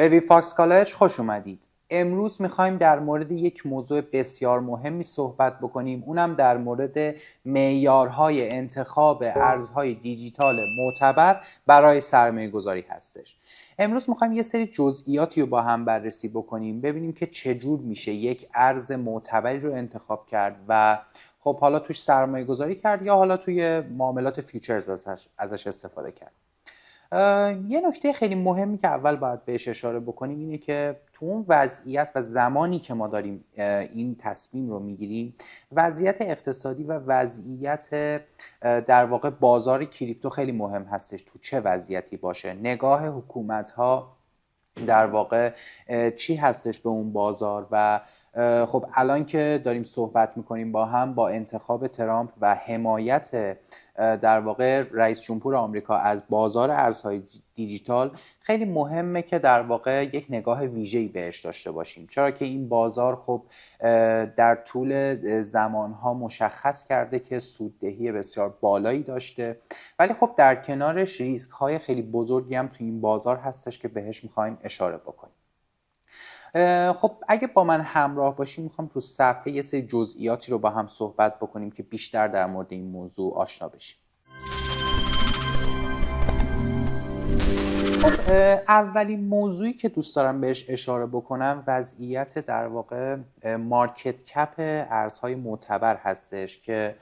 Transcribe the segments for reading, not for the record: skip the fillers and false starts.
به وی فاکس کالج خوش اومدید. امروز میخوایم در مورد یک موضوع بسیار مهمی صحبت بکنیم، اونم در مورد معیارهای انتخاب ارزهای دیجیتال معتبر برای سرمایه گذاری هستش. امروز میخوایم یه سری جزئیاتی رو با هم بررسی بکنیم، ببینیم که چجور میشه یک ارز معتبری رو انتخاب کرد و خب حالا توش سرمایه گذاری کرد یا حالا توی معاملات فیوچرز ازش استفاده کرد. یه نکته خیلی مهمی که اول باید بهش اشاره بکنیم اینه که تو اون وضعیت و زمانی که ما داریم این تصمیم رو میگیریم، وضعیت اقتصادی و وضعیت در واقع بازار کریپتو خیلی مهم هستش. تو چه وضعیتی باشه، نگاه حکومت ها در واقع چی هستش به اون بازار. و خب الان که داریم صحبت میکنیم با هم، با انتخاب ترامپ و حمایت در واقع رئیس جمهور آمریکا از بازار ارزهای دیجیتال، خیلی مهمه که در واقع یک نگاه ویژه‌ای بهش داشته باشیم، چرا که این بازار خب در طول زمانها مشخص کرده که سوددهی بسیار بالایی داشته، ولی خب در کنارش ریسک های خیلی بزرگی هم تو این بازار هستش که بهش میخوایم اشاره بکنیم. خب اگه با من همراه باشیم، میخوام تو صفحه یه سری جزئیاتی رو با هم صحبت بکنیم که بیشتر در مورد این موضوع آشنا بشیم. خب اولین موضوعی که دوست دارم بهش اشاره بکنم وضعیت در واقع مارکت کپ ارزهای معتبر هستش که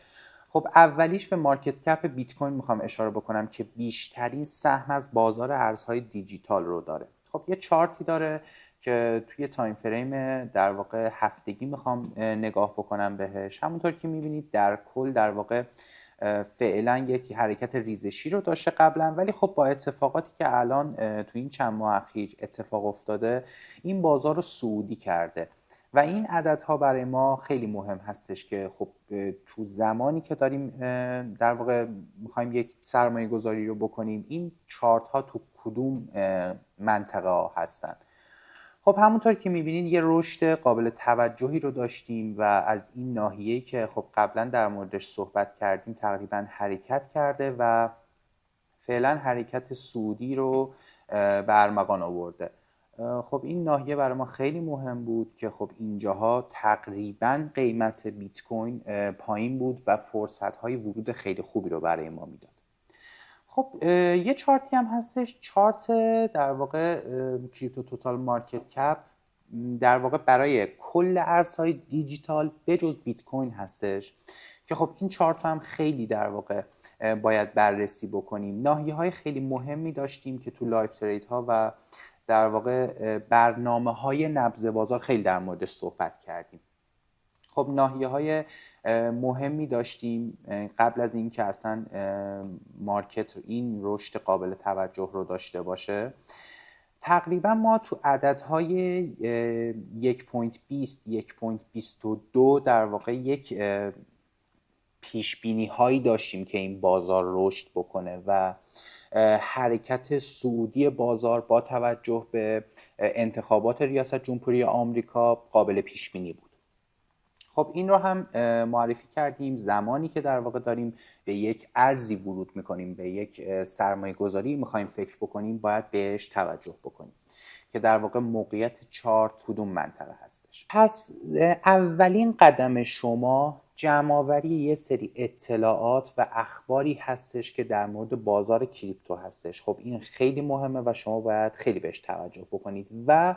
خب اولیش به مارکت کپ بیت کوین میخوام اشاره بکنم که بیشترین سهم از بازار ارزهای دیجیتال رو داره. خب یه چارتی داره که توی تایم فریم در واقع هفتگی میخوام نگاه بکنم بهش. همونطور که میبینید در کل در واقع فعلا یک حرکت ریزشی رو داشته قبلا، ولی خب با اتفاقاتی که الان تو این چند ماه اخیر اتفاق افتاده، این بازار رو صعودی کرده و این عددها برای ما خیلی مهم هستش که خب تو زمانی که داریم در واقع میخوایم یک سرمایه گذاری رو بکنیم، این چارت ها تو کدوم منطقه ها هستن. خب همونطور که میبینید یه رشد قابل توجهی رو داشتیم و از این ناحیه‌ای که خب قبلا در موردش صحبت کردیم تقریبا حرکت کرده و فعلا حرکت صعودی رو به ارمغان آورده. خب این ناحیه برای ما خیلی مهم بود که خب اینجاها تقریبا قیمت بیت کوین پایین بود و فرصت‌های ورود خیلی خوبی رو برای ما میداد. خب یه چارتی هم هستش، چارت در واقع کریپتو توتال مارکت کپ، در واقع برای کل ارزهای دیجیتال بجز بیت کوین هستش که خب این چارت هم خیلی در واقع باید بررسی بکنیم. ناحیه‌های خیلی مهمی داشتیم که تو لایف ترید ها و در واقع برنامه‌های نبض بازار خیلی در موردش صحبت کردیم. خب ناحیه‌های مهمی داشتیم قبل از اینکه اصلا مارکت این رشد قابل توجه رو داشته باشه. تقریبا ما تو عددهای 1.20 1.22 در واقع یک پیش بینی هایی داشتیم که این بازار رشد بکنه و حرکت صعودی بازار با توجه به انتخابات ریاست جمهوری آمریکا قابل پیش بینی بود. خب این رو هم معرفی کردیم. زمانی که در واقع داریم به یک ارزی ورود میکنیم، به یک سرمایه گذاری میخوایم فکر بکنیم، باید بهش توجه بکنیم که در واقع موقعیت چارت کدوم منطقه هستش. پس اولین قدم شما جمع‌آوری یه سری اطلاعات و اخباری هستش که در مورد بازار کریپتو هستش. خب این خیلی مهمه و شما باید خیلی بهش توجه بکنید و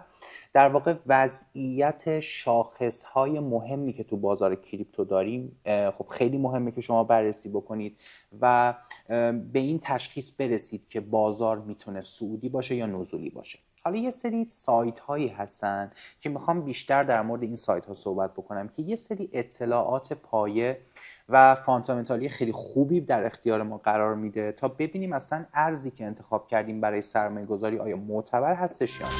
در واقع وضعیت شاخص‌های مهمی که تو بازار کریپتو داریم خب خیلی مهمه که شما بررسی بکنید و به این تشخیص برسید که بازار میتونه صعودی باشه یا نزولی باشه. حالا یه سری سایت هایی هستن که میخوام بیشتر در مورد این سایت ها صحبت بکنم که یه سری اطلاعات پایه و فاندامنتالی خیلی خوبی در اختیار ما قرار میده تا ببینیم اصلا ارزی که انتخاب کردیم برای سرمایه گذاری آیا معتبر هستش یا نه.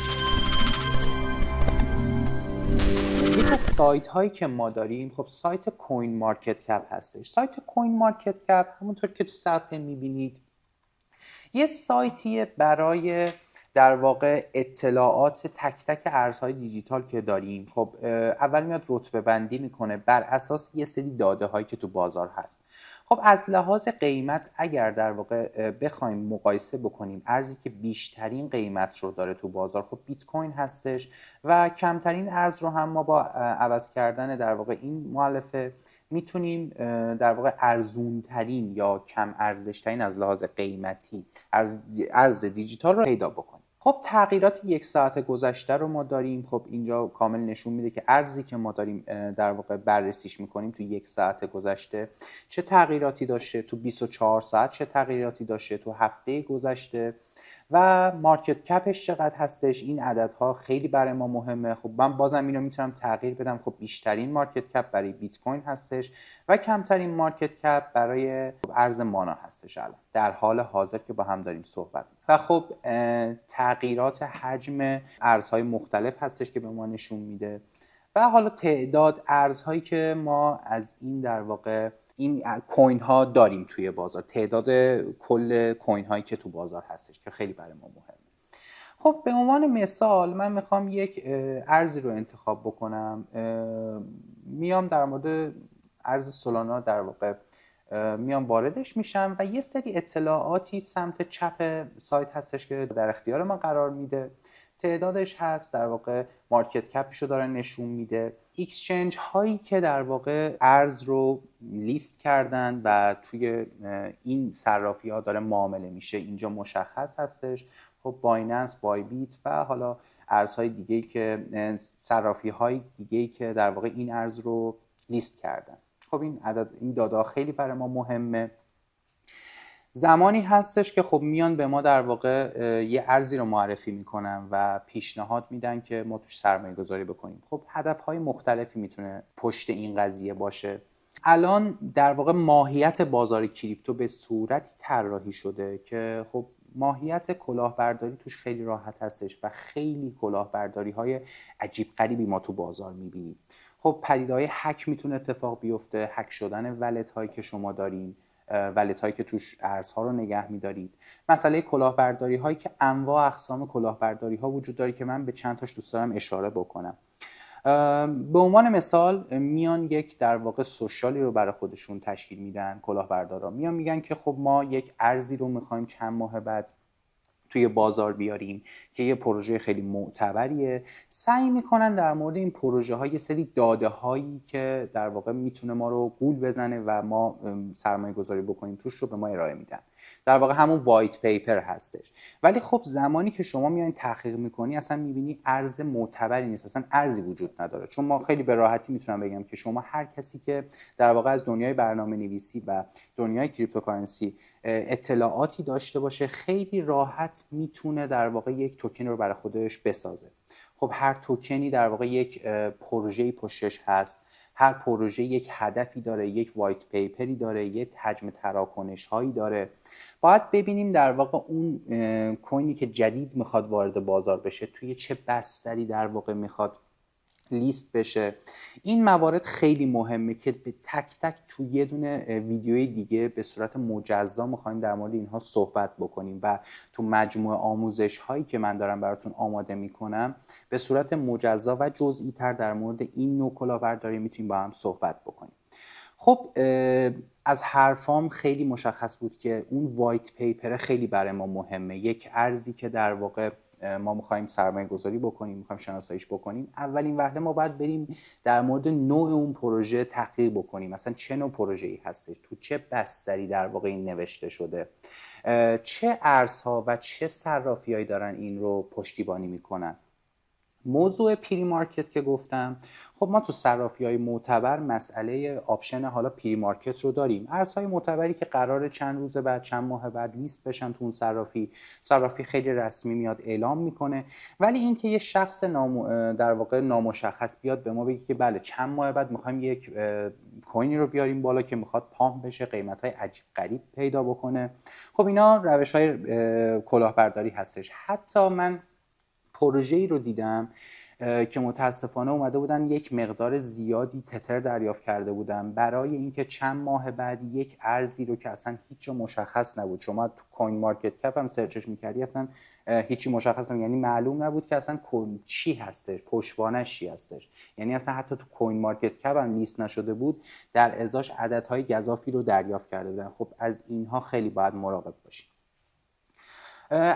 یک از سایت هایی که ما داریم خب سایت کوین مارکت کپ هستش. سایت کوین مارکت کپ همونطور که تو صفحه میبینید یه سایتیه برای در واقع اطلاعات تک تک ارزهای دیجیتال که داریم. خب اول میاد رتبه بندی میکنه بر اساس یه سری داده هایی که تو بازار هست. خب از لحاظ قیمت اگر در واقع بخوایم مقایسه بکنیم ارزی که بیشترین قیمت رو داره تو بازار خب بیت کوین هستش و کمترین ارز رو هم ما با عوض کردن در واقع این مؤلفه میتونیم در واقع ارزونترین یا کم ارزشترین از لحاظ قیمتی ارز دیجیتال رو پیدا بکنیم. خب تغییرات 1 ساعت گذشته رو ما داریم. خب اینجا کامل نشون میده که ارزی که ما داریم در واقع بررسیش میکنیم تو 1 ساعت گذشته چه تغییراتی داشته، تو 24 ساعت چه تغییراتی داشته، تو هفته گذشته و مارکت کپش چقدر هستش. این عددها خیلی برای ما مهمه. خب من بازم اینو میتونم تغییر بدم. خب بیشترین مارکت کپ برای بیت کوین هستش و کمترین مارکت کپ برای ارز مانا هستش الان در حال حاضر که با هم داریم صحبت. و خب تغییرات حجم ارزهای مختلف هستش که به ما نشون میده و حالا تعداد ارزهایی که ما از این در واقع این کوین ها داریم توی بازار، تعداد کل کوین هایی که تو بازار هستش که خیلی برای ما مهمه. خب به عنوان مثال من میخوام یک ارزی رو انتخاب بکنم. میام در مورد ارز سولانا در واقع میام واردش میشم و یه سری اطلاعاتی سمت چپ سایت هستش که در اختیار ما قرار میده. تعدادش هست، در واقع مارکت کپش رو داره نشون میده. اکسچنج هایی که در واقع ارز رو لیست کردن و توی این صرافی ها داره معامله میشه اینجا مشخص هستش. خب بایننس، بای بیت و حالا ارزهای دیگه‌ای که صرافی های دیگه‌ای که در واقع این ارز رو لیست کردن. خب این داده خیلی برای ما مهمه. زمانی هستش که خب میان به ما در واقع یه ارزی رو معرفی میکنن و پیشنهاد میدن که ما توش سرمایه گذاری بکنیم. خب هدفهای مختلفی میتونه پشت این قضیه باشه. الان در واقع ماهیت بازار کریپتو به صورتی طراحی شده که خب ماهیت کلاهبرداری توش خیلی راحت هستش و خیلی کلاهبرداری های عجیب غریبی ما تو بازار میبینیم. خب پدیده‌های هک میتونه اتفاق بیفته، هک شدن ولت هایی که شما دارین، ولت هایی که توش ارزها رو نگه میدارید. مسئله کلاهبرداری هایی که انواع اقسام کلاهبرداری ها وجود داره که من به چند تاش دوست دارم اشاره بکنم. به عنوان مثال میان یک در واقع سوشالی رو برای خودشون تشکیل میدن کلاهبردارا. میان میگن که خب ما یک ارزی رو میخوایم چند ماه بعد توی بازار بیاریم که یه پروژه خیلی معتبریه. سعی میکنن در مورد این پروژه ها یه سری داده هایی که در واقع میتونه ما رو گول بزنه و ما سرمایه گذاری بکنیم توش رو به ما ارائه میدن. در واقع همون وایت پیپر هستش. ولی خب زمانی که شما میایین تحقیق میکنی اصلا میبینی ارز معتبری نیست، اصلا ارزی وجود نداره. چون ما خیلی به راحتی میتونم بگم که شما هر کسی که در واقع از دنیای برنامه نویسی و دنیای کریپتوکارنسی اطلاعاتی داشته باشه خیلی راحت میتونه در واقع یک توکن رو برای خودش بسازه. خب هر توکنی در واقع یک پروژه‌ای پشتش هست. هر پروژه یک هدفی داره، یک وایت پیپری داره، یک حجم تراکنش هایی داره. باید ببینیم در واقع اون کوینی که جدید میخواد وارد بازار بشه توی چه بستری در واقع میخواد لیست بشه. این موارد خیلی مهمه که به تک تک تو یه دونه ویدیوی دیگه به صورت مجزا میخوایم در مورد اینها صحبت بکنیم و تو مجموعه آموزش هایی که من دارم براتون آماده میکنم به صورت مجزا و جزئی تر در مورد این نوع کلاهبرداری میتونیم با هم صحبت بکنیم. خب از حرفام خیلی مشخص بود که اون وایت پیپر خیلی برای ما مهمه. یک ارزی که در واقع ما میخوایم سرمایه گذاری بکنیم، میخوایم شناساییش بکنیم، اولین وهله ما باید بریم در مورد نوع اون پروژه تحقیق بکنیم. مثلا چه نوع پروژه‌ای هستش، تو چه بستری در واقع این نوشته شده، چه ارزها و چه صرافی‌هایی دارن این رو پشتیبانی میکنن. موضوع پری مارکت که گفتم، خب ما تو صرافی‌های معتبر مسئله آپشن حالا پری مارکت رو داریم. ارزهای معتبری که قراره چند روز بعد، چند ماه بعد لیست بشن تو اون صرافی خیلی رسمی میاد اعلام میکنه. ولی اینکه یه شخص در واقع نامشخص بیاد به ما بگه که بله چند ماه بعد میخوایم یک کوینی رو بیاریم بالا که میخواد پامپ بشه، قیمت‌های عجیب غریب پیدا بکنه، خب اینا روش‌های کلاهبرداری هستش. حتی من پروژه‌ای رو دیدم که متاسفانه اومده بودن یک مقدار زیادی تتر دریافت کرده بودن برای اینکه چند ماه بعد یک ارزی رو که اصلا هیچ مشخص نبود، شما تو کوین مارکت کپ هم سرچش میکردی اصلا هیچی مشخص نبود، یعنی معلوم نبود که اصلا چی هستش، پشتوانش چی هستش، یعنی اصلا حتی تو کوین مارکت کپ هم لیست نشده بود، در ازاش عددهای گزافی رو دریافت کرده بودن. خب از اینها خیلی باید مراقب باشیم.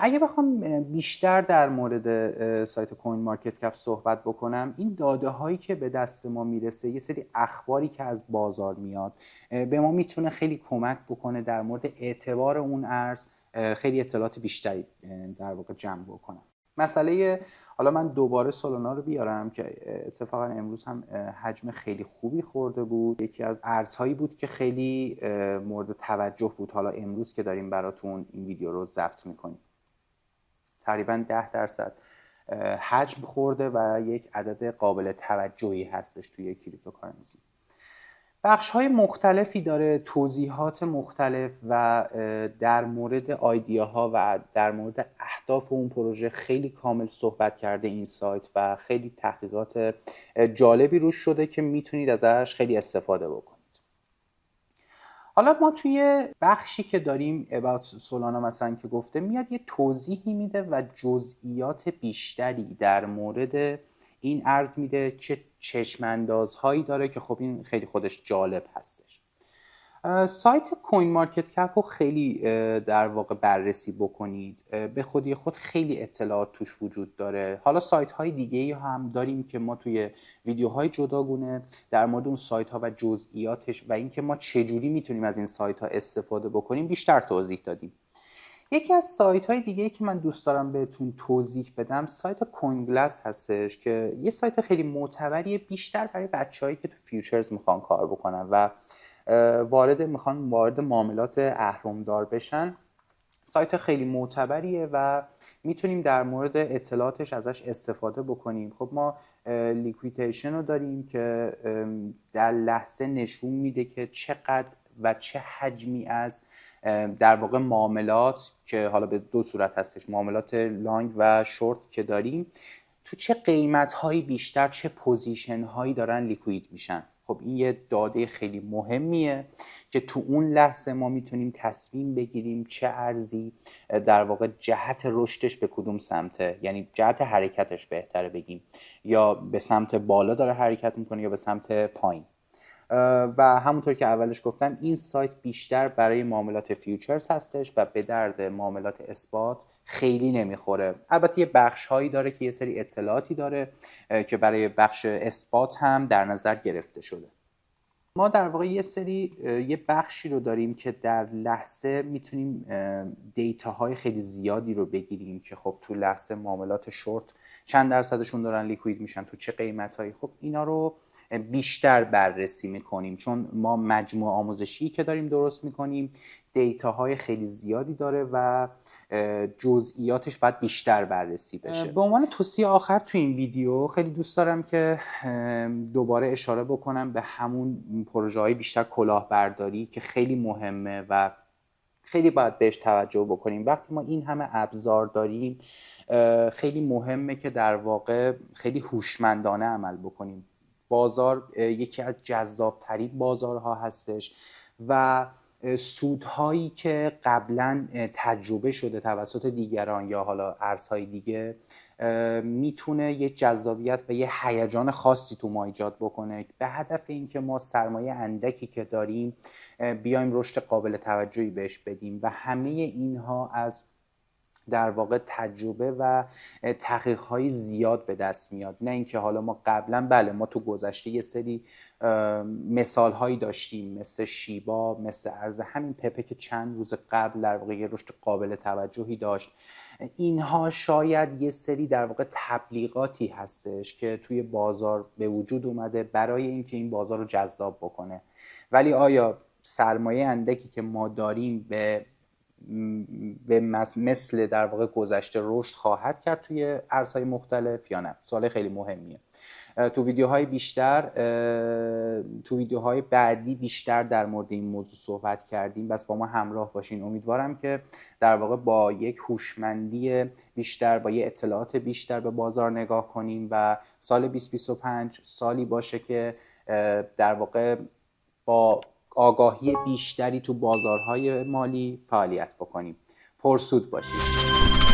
اگه بخوام بیشتر در مورد سایت کوین مارکت کپ صحبت بکنم، این داده هایی که به دست ما میرسه، یه سری اخباری که از بازار میاد به ما میتونه خیلی کمک بکنه در مورد اعتبار اون ارز خیلی اطلاعات بیشتری در واقع جمع بکنم. مسئله، حالا من دوباره سولانا رو بیارم که اتفاقا امروز هم حجم خیلی خوبی خورده بود، یکی از ارزهایی بود که خیلی مورد توجه بود حالا امروز که داریم براتون این ویدیو رو ضبط میکنیم. تقریبا 10% حجم خورده و یک عدد قابل توجهی هستش توی کریپتوکارنسی. بخش های مختلفی داره، توضیحات مختلف و در مورد آیدیاها و در مورد اهداف اون پروژه خیلی کامل صحبت کرده این سایت و خیلی تحقیقات جالبی روش شده که میتونید ازش خیلی استفاده بکنید. حالا ما توی بخشی که داریم about سولانا مثلا که گفته میاد یه توضیحی میده و جزئیات بیشتری در مورد این ارز میده، چه چشماندازهایی داره که خب این خیلی خودش جالب هستش. سایت کوین مارکت کپ رو خیلی در واقع بررسی بکنید، به خودی خود خیلی اطلاعات توش وجود داره. حالا سایت های دیگه هم داریم که ما توی ویدیوهای جداگونه در مورد اون سایت ها و جزئیاتش و اینکه ما چجوری میتونیم از این سایت ها استفاده بکنیم بیشتر توضیح دادیم. یکی از سایت های دیگه که من دوست دارم بهتون توضیح بدم سایت کوین گلاس هستش که یه سایت خیلی معتبریه، بیشتر برای بچه‌هایی که تو فیوچرز میخوان کار بکنن و میخوان وارد معاملات اهرم‌دار بشن. سایت خیلی معتبریه و میتونیم در مورد اطلاعاتش ازش استفاده بکنیم. خب ما لیکویدیشن رو داریم که در لحظه نشون میده که چقدر و چه حجمی از در واقع معاملات که حالا به دو صورت هستش، معاملات لانگ و شورت که داریم، تو چه قیمت هایی بیشتر، چه پوزیشن هایی دارن لیکوید میشن. خب این یه داده خیلی مهمیه که تو اون لحظه ما میتونیم تصمیم بگیریم چه ارزی در واقع جهت رشدش به کدوم سمته، یعنی جهت حرکتش بهتره بگیم، یا به سمت بالا داره حرکت میکنه یا به سمت پایین. و همونطور که اولش گفتم این سایت بیشتر برای معاملات فیوچرز هستش و به درد معاملات اثبات خیلی نمیخوره. البته یه بخش هایی داره که یه سری اطلاعاتی داره که برای بخش اثبات هم در نظر گرفته شده. ما در واقع یه بخشی رو داریم که در لحظه میتونیم دیتاهای خیلی زیادی رو بگیریم که خب تو لحظه معاملات شورت چند درصدشون دارن لیکوید میشن، تو چه قیمتایی. خب اینا رو بیشتر بررسی میکنیم چون ما مجموعه آموزشی که داریم درست میکنیم دیتاهای خیلی زیادی داره و جزئیاتش باید بیشتر بررسی بشه. به عنوان توصیه آخر تو این ویدیو خیلی دوست دارم که دوباره اشاره بکنم به همون پروژه های بیشتر کلاهبرداری که خیلی مهمه و خیلی باید بهش توجه بکنیم. وقتی ما این همه ابزار داریم خیلی مهمه که در واقع خیلی هوشمندانه عمل بکنیم. بازار یکی از جذابترین بازارها هستش و سودهایی که قبلا تجربه شده توسط دیگران یا حالا ارزهای دیگه میتونه یه جذابیت و یه هیجان خاصی تو ما ایجاد بکنه به هدف اینکه ما سرمایه اندکی که داریم بیایم رشد قابل توجهی بهش بدیم و همه اینها از در واقع تجربه و تحقیق‌های زیاد به دست میاد. نه اینکه حالا ما قبلا بله ما تو گذشته یه سری مثال‌هایی داشتیم مثل شیبا، مثل ارز همین پپه که چند روز قبل در واقع یه رشد قابل توجهی داشت. اینها شاید یه سری در واقع تبلیغاتی هستش که توی بازار به وجود اومده برای اینکه این بازار رو جذاب بکنه، ولی آیا سرمایه اندکی که ما داریم به مثل در واقع گذشته رشد خواهد کرد توی ارزهای مختلف یا نه؟ سوال خیلی مهمیه. تو ویدیوهای بعدی بیشتر در مورد این موضوع صحبت کردیم. بس با ما همراه باشین. امیدوارم که در واقع با یک هوشمندی بیشتر، با یک اطلاعات بیشتر به بازار نگاه کنیم و سال 2025 سالی باشه که در واقع با آگاهی بیشتری تو بازارهای مالی فعالیت بکنیم. پرسود باشید.